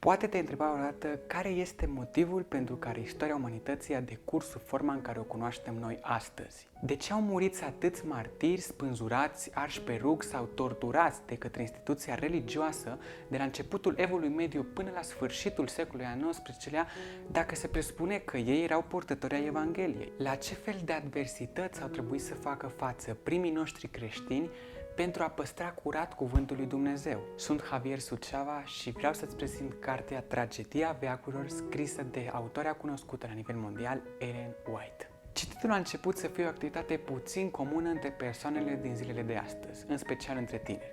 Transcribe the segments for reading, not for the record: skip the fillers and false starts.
Poate te întreba odată care este motivul pentru care istoria umanității a decurs sub forma în care o cunoaștem noi astăzi. De ce au murit atâți martiri, spânzurați, arși pe rug sau torturați de către instituția religioasă de la începutul Evului Mediu până la sfârșitul secolului al XIX-lea, dacă se presupune că ei erau purtători ai Evangheliei? La ce fel de adversități au trebuit să facă față primii noștri creștini pentru a păstra curat cuvântul lui Dumnezeu? Sunt Javier Suceava și vreau să-ți prezint cartea Tragedia veacurilor, scrisă de autoarea cunoscută la nivel mondial, Ellen White. Cititul a început să fie o activitate puțin comună între persoanele din zilele de astăzi, în special între tineri.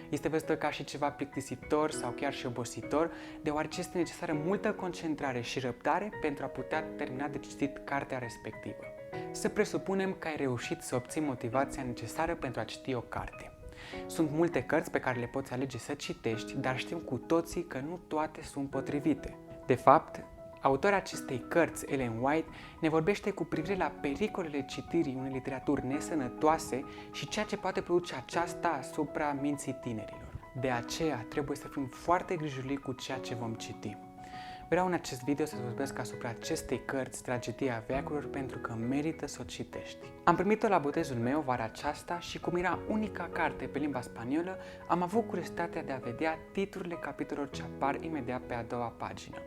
Este văzută ca și ceva plictisitor sau chiar și obositor, deoarece este necesară multă concentrare și răbdare pentru a putea termina de citit cartea respectivă. Să presupunem că ai reușit să obții motivația necesară pentru a citi o carte. Sunt multe cărți pe care le poți alege să citești, dar știm cu toții că nu toate sunt potrivite. De fapt, autoarea acestei cărți, Ellen White, ne vorbește cu privire la pericolele citirii unei literaturi nesănătoase și ceea ce poate produce aceasta asupra minții tinerilor. De aceea trebuie să fim foarte grijuli cu ceea ce vom citi. Vreau în acest video să vorbesc asupra acestei cărți, Tragedia veacurilor, pentru că merită să o citești. Am primit-o la botezul meu vara aceasta și cum era unica carte pe limba spaniolă, am avut curiozitatea de a vedea titlurile capitolelor ce apar imediat pe a doua pagină.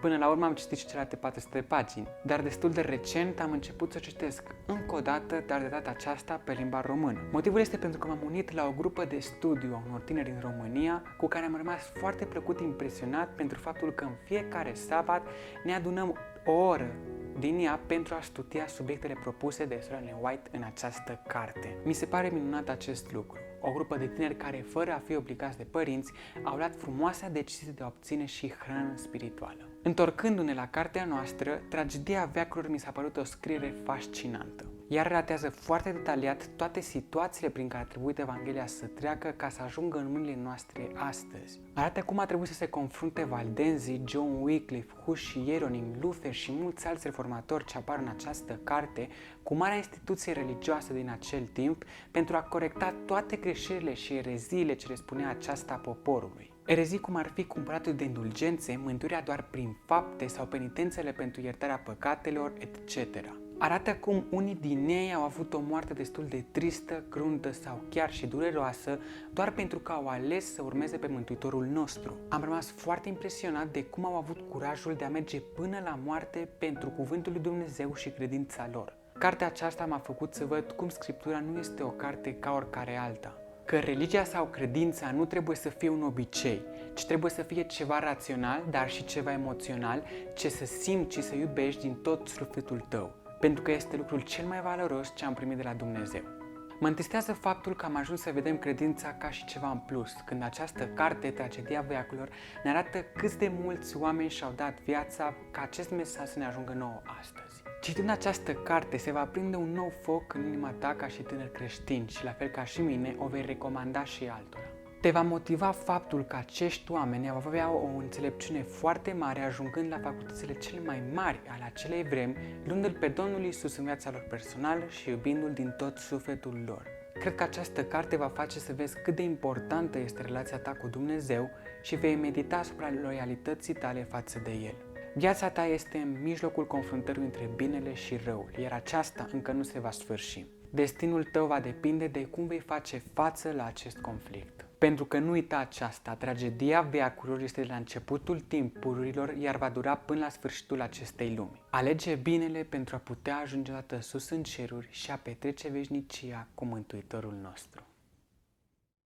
Până la urmă am citit și celelalte 400 de pagini, dar destul de recent am început să citesc încă o dată, dar de data aceasta pe limba română. Motivul este pentru că m-am unit la o grupă de studiu a unor tineri din România cu care am rămas foarte plăcut impresionat pentru faptul că în fiecare sabat ne adunăm o oră din ea pentru a studia subiectele propuse de Ellen White în această carte. Mi se pare minunat acest lucru. O grupă de tineri care, fără a fi obligați de părinți, au luat frumoasa decizie de a obține și hrană spirituală. Întorcându-ne la cartea noastră, Tragedia veacurilor mi s-a părut o scriere fascinantă. Ea relatează foarte detaliat toate situațiile prin care a trebuit Evanghelia să treacă ca să ajungă în mâinile noastre astăzi. Arată cum a trebuit să se confrunte Valdenzi, John Wycliffe, Huss și Hieronym, Luther și mulți alți reformatori ce apar în această carte cu marea instituție religioasă din acel timp pentru a corecta toate greșelile și ereziile ce le spunea aceasta poporului. Erezii cum ar fi cumpăratul de indulgențe, mântuirea doar prin fapte sau penitențele pentru iertarea păcatelor, etc. Arată cum unii din ei au avut o moarte destul de tristă, cruntă sau chiar și dureroasă, doar pentru că au ales să urmeze pe Mântuitorul nostru. Am rămas foarte impresionat de cum au avut curajul de a merge până la moarte pentru cuvântul lui Dumnezeu și credința lor. Cartea aceasta m-a făcut să văd cum Scriptura nu este o carte ca oricare alta. Că religia sau credința nu trebuie să fie un obicei, ci trebuie să fie ceva rațional, dar și ceva emoțional, ce să simți și să iubești din tot sufletul tău, pentru că este lucrul cel mai valoros ce am primit de la Dumnezeu. Mă întristează faptul că am ajuns să vedem credința ca și ceva în plus, când această carte, Tragedia veacurilor, ne arată câți de mulți oameni și-au dat viața ca acest mesaj să ne ajungă nouă astăzi. Citind această carte, se va prinde un nou foc în inima ta ca și tânăr creștin și, la fel ca și mine, o vei recomanda și altora. Te va motiva faptul că acești oameni au avea o înțelepciune foarte mare, ajungând la facultățile cele mai mari ale acelei vremi, luându-L pe Domnul Iisus în viața lor personală și iubindu-L din tot sufletul lor. Cred că această carte va face să vezi cât de importantă este relația ta cu Dumnezeu și vei medita asupra loialității tale față de El. Viața ta este în mijlocul confruntării între binele și răul, iar aceasta încă nu se va sfârși. Destinul tău va depinde de cum vei face față la acest conflict. Pentru că nu uita aceasta, tragedia veacurilor este de la începutul timpurilor, iar va dura până la sfârșitul acestei lumi. Alege binele pentru a putea ajunge odată sus în ceruri și a petrece veșnicia cu Mântuitorul nostru.